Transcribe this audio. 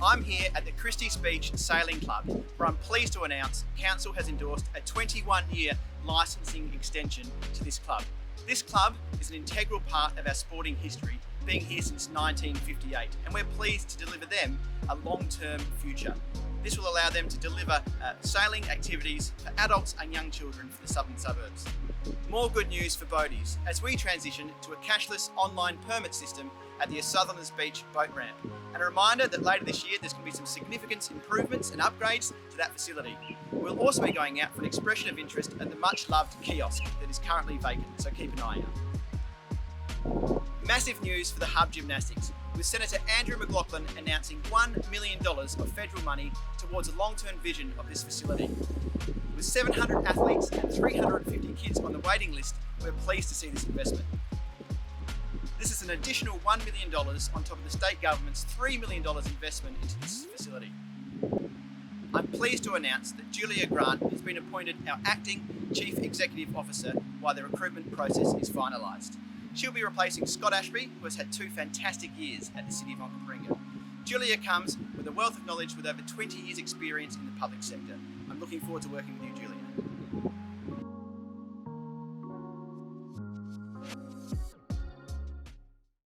I'm here at the Christie Beach Sailing Club, where I'm pleased to announce Council has endorsed a 21-year licensing extension to this club. This club is an integral part of our sporting history, being here since 1958, and we're pleased to deliver them a long-term future. This will allow them to deliver sailing activities for adults and young children for the southern suburbs. More good news for boaties as we transition to a cashless online permit system at the Southerners Beach boat ramp. And a reminder that later this year there's going to be some significant improvements and upgrades to that facility. We'll also be going out for an expression of interest at the much loved kiosk that is currently vacant, so keep an eye out. Massive news for the Hub Gymnastics, with Senator Andrew McLaughlin announcing $1 million of federal money towards a long-term vision of this facility. With 700 athletes and 350 kids on the waiting list, we're pleased to see this investment. This is an additional $1 million on top of the state government's $3 million investment into this facility. I'm pleased to announce that Julia Grant has been appointed our Acting Chief Executive Officer while the recruitment process is finalised. She'll be replacing Scott Ashby, who has had 2 fantastic years at the City of Onkaparinga. Julia comes with a wealth of knowledge with over 20 years experience in the public sector. I'm looking forward to working with you, Julia.